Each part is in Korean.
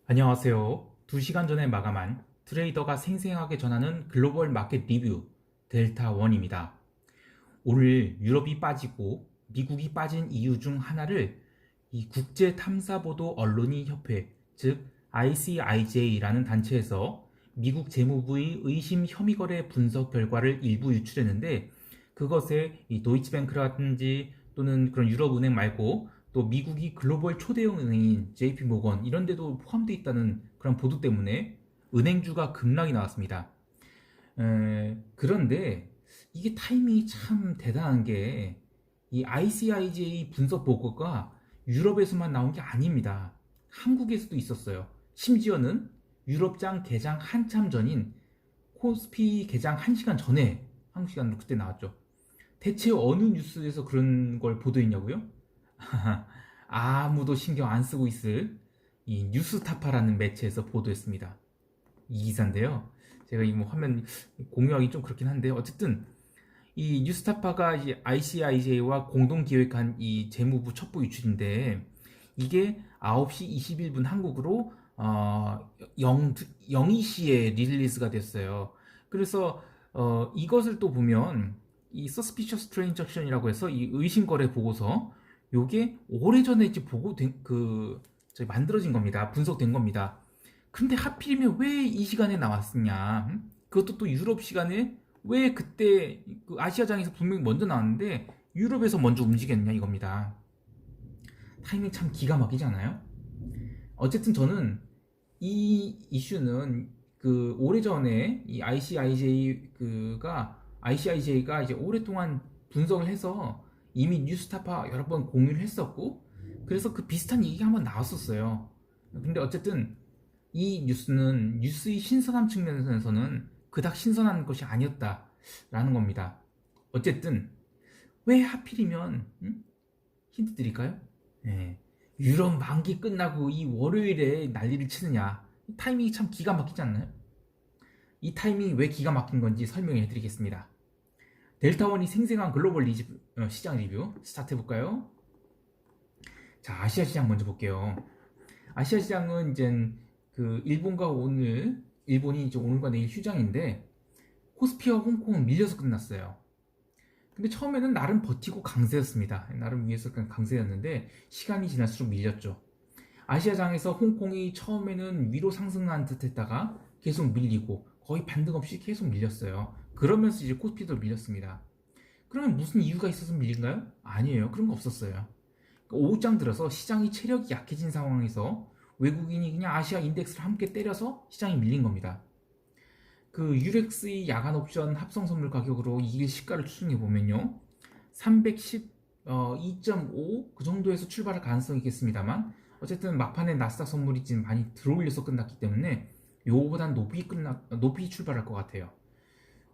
안녕하세요. 2시간 전에 마감한 트레이더가 생생하게 전하는 글로벌 마켓 리뷰 델타1입니다. 오늘 유럽이 빠지고 미국이 빠진 이유 중 하나를 이 국제탐사보도 언론인 협회, 즉 ICIJ라는 단체에서 미국 재무부의 의심 혐의 거래 분석 결과를 일부 유출했는데, 그것에 이 도이치뱅크라든지 또는 그런 유럽은행 말고 또 미국이 글로벌 초대형 은행인 JP 모건 이런 데도 포함되어 있다는 그런 보도 때문에 은행주가 급락이 나왔습니다. 그런데 이게 타이밍이 참 대단한 게, 이 ICIJ 분석 보고가 유럽에서만 나온 게 아닙니다. 한국에서도 있었어요. 심지어는 유럽장 개장 한참 전인 코스피 개장 1시간 전에 한국 시간으로 그때 나왔죠. 대체 어느 뉴스에서 그런 걸 보도했냐고요? 아무도 신경 안 쓰고 있을 이 뉴스타파라는 매체에서 보도했습니다. 이 기사인데요. 제가 이 뭐 화면 공유하기 좀 그렇긴 한데, 어쨌든 이 뉴스타파가 이제 ICIJ와 공동 기획한 이 재무부 첩보 유출인데, 이게 9시 21분 한국으로 02시에 릴리즈가 됐어요. 그래서 이것을 또 보면 이 Suspicious Transaction이라고 해서 이 의심거래 보고서, 요게 오래전에 이제 보고된 저희 만들어진 겁니다. 분석된 겁니다. 근데 하필이면 왜 이 시간에 나왔느냐? 그것도 또 유럽 시간에 왜 그때 그 아시아장에서 분명히 먼저 나왔는데 유럽에서 먼저 움직였냐 이겁니다. 타이밍 참 기가 막히지 않아요? 어쨌든 저는 이 이슈는 그 오래전에 이 ICIJ가 이제 오랫동안 분석을 해서 이미 뉴스타파 여러 번 공유를 했었고, 그래서 그 비슷한 얘기가 한번 나왔었어요. 근데 어쨌든 이 뉴스는 뉴스의 신선함 측면에서는 그닥 신선한 것이 아니었다라는 겁니다. 어쨌든 왜 하필이면 힌트 드릴까요? 네. 유럽 만기 끝나고 이 월요일에 난리를 치느냐. 타이밍이 참 기가 막히지 않나요? 이 타이밍이 왜 기가 막힌 건지 설명해 드리겠습니다. 델타원이 생생한 글로벌 시장 리뷰 스타트 해볼까요? 자, 아시아 시장 먼저 볼게요. 아시아 시장은 이제 일본이 이제 오늘과 내일 휴장인데, 코스피와 홍콩은 밀려서 끝났어요. 근데 처음에는 나름 버티고 강세였습니다. 나름 위에서 강세였는데 시간이 지날수록 밀렸죠. 아시아장에서 홍콩이 처음에는 위로 상승한 듯 했다가 계속 밀리고 거의 반등 없이 계속 밀렸어요. 그러면서 이제 코스피도 밀렸습니다. 그러면 무슨 이유가 있어서 밀린가요? 아니에요. 그런 거 없었어요. 오후장 들어서 시장이 체력이 약해진 상황에서 외국인이 그냥 아시아 인덱스를 함께 때려서 시장이 밀린 겁니다. 그 유렉스의 야간 옵션 합성 선물 가격으로 2일 시가를 추정해 보면요, 312.5 그 정도에서 출발할 가능성이 있겠습니다만, 어쨌든 막판에 나스닥 선물이 지금 많이 들어올려서 끝났기 때문에 요거보단 높이 출발할 것 같아요.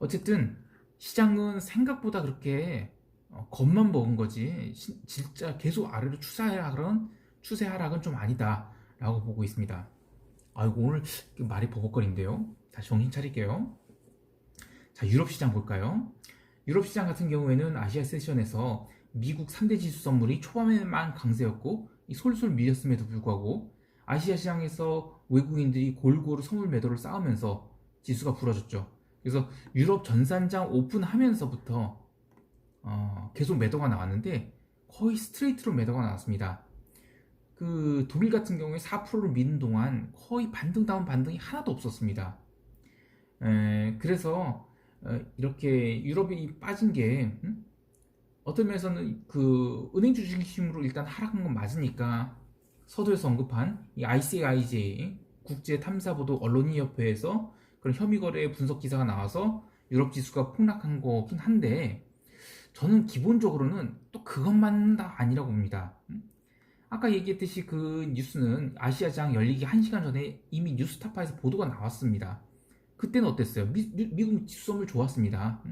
어쨌든 시장은 생각보다 그렇게 겁만 먹은 거지 진짜 계속 아래로 추세 하락은 좀 아니다라고 보고 있습니다. 아이고, 오늘 말이 버벅거린데요. 다시 정신 차릴게요. 자, 유럽 시장 볼까요? 유럽 시장 같은 경우에는 아시아 세션에서 미국 3대 지수 선물이 초반에만 강세였고 솔솔 밀렸음에도 불구하고 아시아 시장에서 외국인들이 골고루 선물 매도를 쌓으면서 지수가 부러졌죠. 그래서 유럽 전산장 오픈하면서부터 계속 매도가 나왔는데 거의 스트레이트로 매도가 나왔습니다. 그 독일 같은 경우에 4%를 미는 동안 거의 반등 다운 반등이 하나도 없었습니다. 그래서 이렇게 유럽이 빠진 게 어떤 면에서는 그 은행 주식심으로 일단 하락한 건 맞으니까, 서두에서 언급한 이 ICIJ 국제탐사보도 언론인협회에서 그런 혐의거래 분석 기사가 나와서 유럽 지수가 폭락한 거긴 한데, 저는 기본적으로는 또 그것만 다 아니라고 봅니다. 아까 얘기했듯이 그 뉴스는 아시아장 열리기 1시간 전에 이미 뉴스타파에서 보도가 나왔습니다. 그때는 어땠어요? 미국 지수 선물 좋았습니다.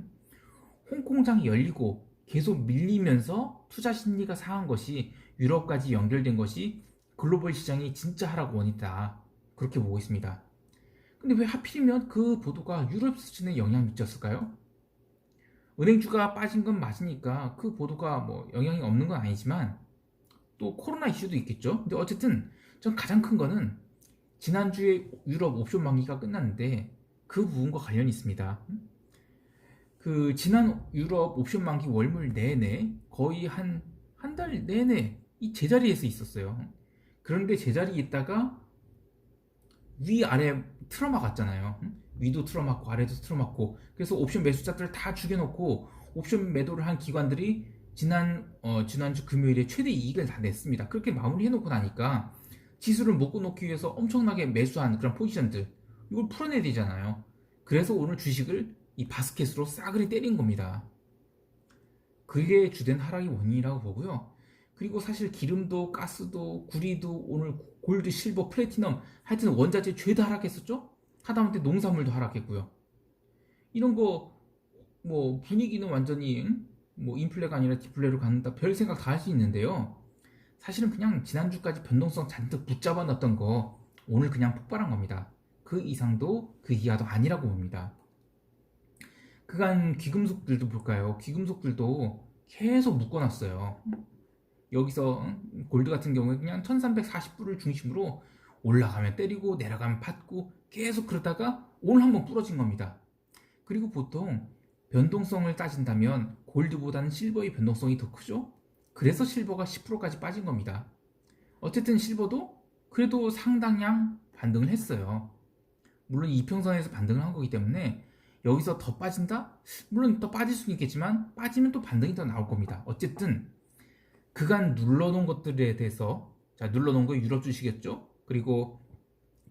홍콩장이 열리고 계속 밀리면서 투자 심리가 상한 것이 유럽까지 연결된 것이 글로벌 시장이 진짜 하락 원이다, 그렇게 보고 있습니다. 근데 왜 하필이면 그 보도가 유럽 수준에 영향을 미쳤을까요? 은행주가 빠진 건 맞으니까 그 보도가 뭐 영향이 없는 건 아니지만 또 코로나 이슈도 있겠죠. 근데 어쨌든 전 가장 큰 거는 지난주에 유럽 옵션 만기가 끝났는데 그 부분과 관련이 있습니다. 그 지난 유럽 옵션 만기 월물 내내 거의 한 달 내내 이 제자리에서 있었어요. 그런데 제자리에 있다가 위아래 틀어막았잖아요. 위도 틀어막고 아래도 틀어막고, 그래서 옵션 매수자들을 다 죽여놓고 옵션 매도를 한 기관들이 지난주 금요일에 최대 이익을 다 냈습니다. 그렇게 마무리해놓고 나니까 지수를 묶어놓기 위해서 엄청나게 매수한 그런 포지션들, 이걸 풀어내야 되잖아요. 그래서 오늘 주식을 이 바스켓으로 싸그리 때린 겁니다. 그게 주된 하락의 원인이라고 보고요. 그리고 사실 기름도 가스도 구리도 오늘 골드, 실버, 플래티넘, 하여튼 원자재 죄다 하락했었죠? 하다못해 농산물도 하락했고요. 이런 거 뭐 분위기는 완전히 뭐 인플레가 아니라 디플레로 간다, 별 생각 다 할 수 있는데요. 사실은 그냥 지난주까지 변동성 잔뜩 붙잡아 놨던 거 오늘 그냥 폭발한 겁니다. 그 이상도 그 이하도 아니라고 봅니다. 그간 귀금속들도 볼까요? 귀금속들도 계속 묶어놨어요. 여기서 골드 같은 경우에 그냥 1340불을 중심으로 올라가면 때리고 내려가면 받고 계속 그러다가 오늘 한번 부러진 겁니다. 그리고 보통 변동성을 따진다면 골드보다는 실버의 변동성이 더 크죠? 그래서 실버가 10%까지 빠진 겁니다. 어쨌든 실버도 그래도 상당량 반등을 했어요. 물론 이평선에서 반등을 한 거기 때문에 여기서 더 빠진다? 물론 더 빠질 수는 있겠지만 빠지면 또 반등이 더 나올 겁니다. 어쨌든 그간 눌러놓은 것들에 대해서, 자, 눌러놓은 거 유럽 주식이었죠? 그리고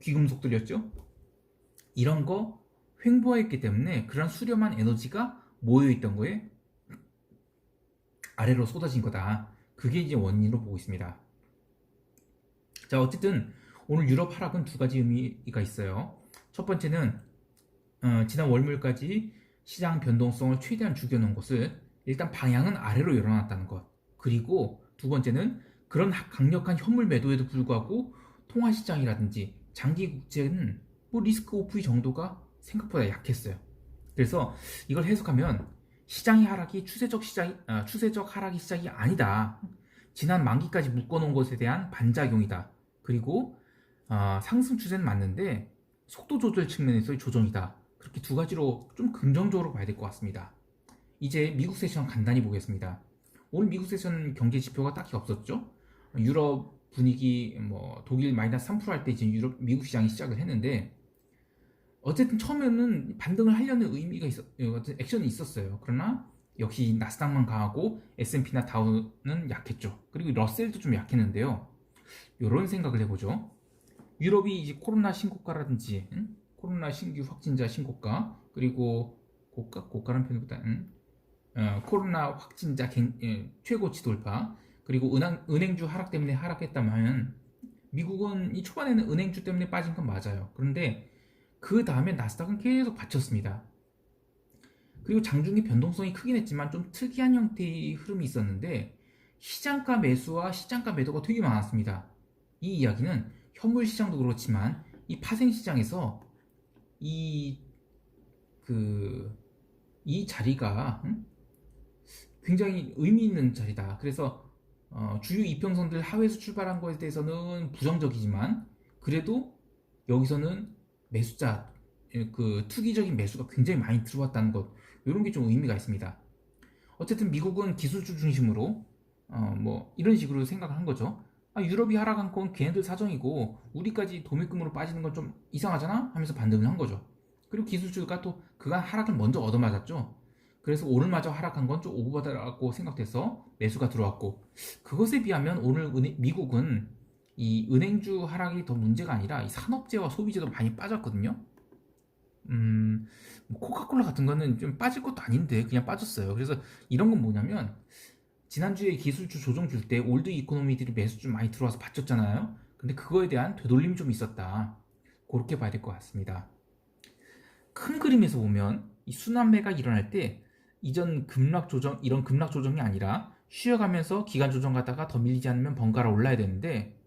귀금속들이었죠? 이런 거 횡보했기 때문에 그런 수렴한 에너지가 모여있던 거에 아래로 쏟아진 거다. 그게 이제 원인으로 보고 있습니다. 자, 어쨌든 오늘 유럽 하락은 두 가지 의미가 있어요. 첫 번째는 지난 월물까지 시장 변동성을 최대한 죽여놓은 것을 일단 방향은 아래로 열어놨다는 것. 그리고 두 번째는 그런 강력한 현물 매도에도 불구하고 통화시장이라든지 장기 국채는 뭐 리스크 오프의 정도가 생각보다 약했어요. 그래서 이걸 해석하면 시장의 하락이 추세적 하락이 시작이 아니다. 지난 만기까지 묶어놓은 것에 대한 반작용이다. 그리고 상승 추세는 맞는데 속도 조절 측면에서의 조정이다. 그렇게 두 가지로 좀 긍정적으로 봐야 될 것 같습니다. 이제 미국 세션 간단히 보겠습니다. 오늘 미국 세션 경제 지표가 딱히 없었죠. 유럽 분위기 뭐 독일 마이너스 3%할 때 이제 미국 시장이 시작을 했는데, 어쨌든 처음에는 반등을 하려는 의미가 액션이 있었어요. 그러나 역시 나스닥만 강하고 S&P나 다우는 약했죠. 그리고 러셀도 좀 약했는데요. 이런 생각을 해보죠. 유럽이 이제 코로나 신고가라든지 코로나 신규 확진자 신고가, 그리고 고가란 표현보다는 코로나 확진자 최고치 돌파, 그리고 은행주 하락 때문에 하락했다면 미국은 이 초반에는 은행주 때문에 빠진 건 맞아요. 그런데 그 다음에 나스닥은 계속 받쳤습니다. 그리고 장중에 변동성이 크긴 했지만 좀 특이한 형태의 흐름이 있었는데 시장가 매수와 시장가 매도가 되게 많았습니다. 이 이야기는 현물 시장도 그렇지만 이 파생 시장에서 이 자리가 굉장히 의미 있는 자리다. 그래서 주요 이평선들 하회에서 출발한 것에 대해서는 부정적이지만 그래도 여기서는 매수자, 투기적인 매수가 굉장히 많이 들어왔다는 것, 이런 게 좀 의미가 있습니다. 어쨌든 미국은 기술주 중심으로 뭐 이런 식으로 생각을 한 거죠. 유럽이 하락한 건 걔네들 사정이고 우리까지 도매금으로 빠지는 건 좀 이상하잖아 하면서 반등을 한 거죠. 그리고 기술주가 또 그간 하락을 먼저 얻어맞았죠. 그래서 오늘마저 하락한 건 좀 오버바다라고 생각돼서 매수가 들어왔고, 그것에 비하면 오늘 미국은 이 은행주 하락이 더 문제가 아니라 이 산업재와 소비재도 많이 빠졌거든요. 뭐 코카콜라 같은 거는 좀 빠질 것도 아닌데 그냥 빠졌어요. 그래서 이런 건 뭐냐면 지난주에 기술주 조정 줄 때 올드 이코노미들이 매수 좀 많이 들어와서 받쳤잖아요. 근데 그거에 대한 되돌림이 좀 있었다. 그렇게 봐야 될 것 같습니다. 큰 그림에서 보면 이 순환매가 일어날 때 이런 급락 조정이 아니라 쉬어가면서 기간 조정 가다가 더 밀리지 않으면 번갈아 올라야 되는데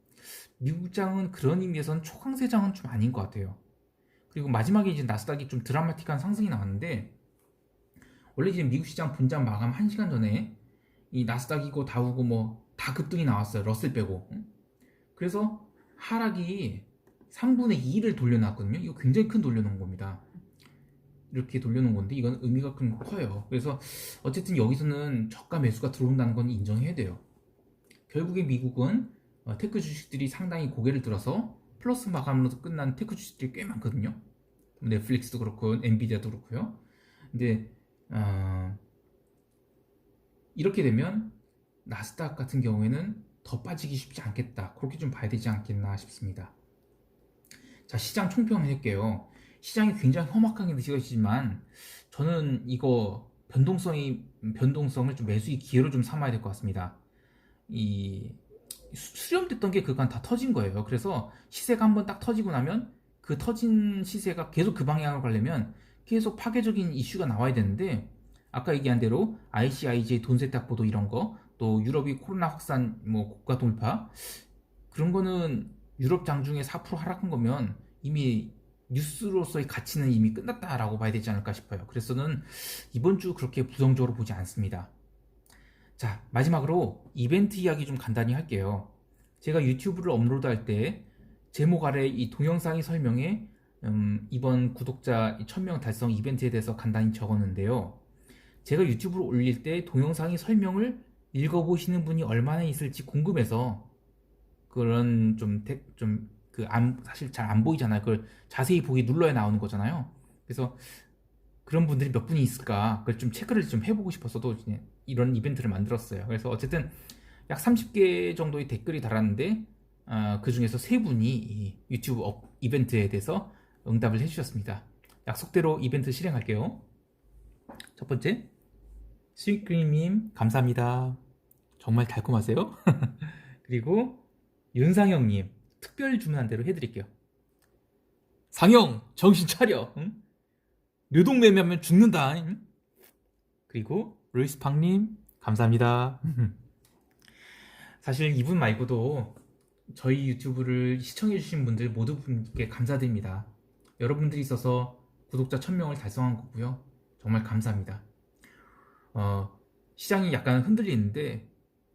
미국장은 그런 의미에서는 초강세장은 좀 아닌 것 같아요. 그리고 마지막에 이제 나스닥이 좀 드라마틱한 상승이 나왔는데, 원래 이제 미국 시장 분장 마감 1시간 전에 이 나스닥이고 다우고 뭐 다 급등이 나왔어요. 러셀 빼고. 그래서 하락이 3분의 2를 돌려놨거든요. 이거 굉장히 큰 돌려놓은 겁니다. 이렇게 돌려놓은 건데 이건 의미가 커요. 그래서 어쨌든 여기서는 저가 매수가 들어온다는 건 인정해야 돼요. 결국에 미국은 테크 주식들이 상당히 고개를 들어서 플러스 마감으로 끝난 테크 주식들이 꽤 많거든요. 넷플릭스도 그렇고 엔비디아도 그렇고요. 근데 이렇게 되면 나스닥 같은 경우에는 더 빠지기 쉽지 않겠다. 그렇게 좀 봐야 되지 않겠나 싶습니다. 자, 시장 총평을 할게요. 시장이 굉장히 험악하게 느껴지지만 저는 이거 변동성을 좀 매수의 기회로 좀 삼아야 될 것 같습니다. 이 수렴됐던 게 그간 다 터진 거예요. 그래서 시세가 한번 딱 터지고 나면 그 터진 시세가 계속 그 방향으로 가려면 계속 파괴적인 이슈가 나와야 되는데 아까 얘기한 대로 ICIJ 돈 세탁 보도 이런 거, 또 유럽이 코로나 확산 국가 돌파 그런 거는 유럽 장중에 4% 하락한 거면 이미 뉴스로서의 가치는 이미 끝났다라고 봐야 되지 않을까 싶어요. 그래서는 이번 주 그렇게 부정적으로 보지 않습니다. 자, 마지막으로 이벤트 이야기 좀 간단히 할게요. 제가 유튜브를 업로드할 때 제목 아래 이 동영상의 설명에 이번 구독자 1000명 달성 이벤트에 대해서 간단히 적었는데요. 제가 유튜브를 올릴 때 동영상의 설명을 읽어보시는 분이 얼마나 있을지 궁금해서 그런 사실 잘 안 보이잖아요. 그걸 자세히 보기 눌러야 나오는 거잖아요. 그래서 그런 분들이 몇 분이 있을까 그걸 좀 체크를 좀 해보고 싶어서도 이런 이벤트를 만들었어요. 그래서 어쨌든 약 30개 정도의 댓글이 달았는데 그 중에서 3분이 이 유튜브 이벤트에 대해서 응답을 해주셨습니다. 약속대로 이벤트 실행할게요. 첫 번째, 스윗크림님 감사합니다. 정말 달콤하세요. 그리고 윤상영님 특별 주문한 대로 해드릴게요. 상영 정신 차려. 응? 뇌동매매하면 죽는다. 응? 그리고 루이스팡님 감사합니다. 사실 이분 말고도 저희 유튜브를 시청해주신 분들 모두 분께 감사드립니다. 여러분들이 있어서 구독자 1000명을 달성한 거고요. 정말 감사합니다. 시장이 약간 흔들리는데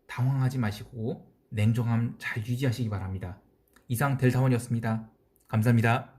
당황하지 마시고 냉정함 잘 유지하시기 바랍니다. 이상 델타원이었습니다. 감사합니다.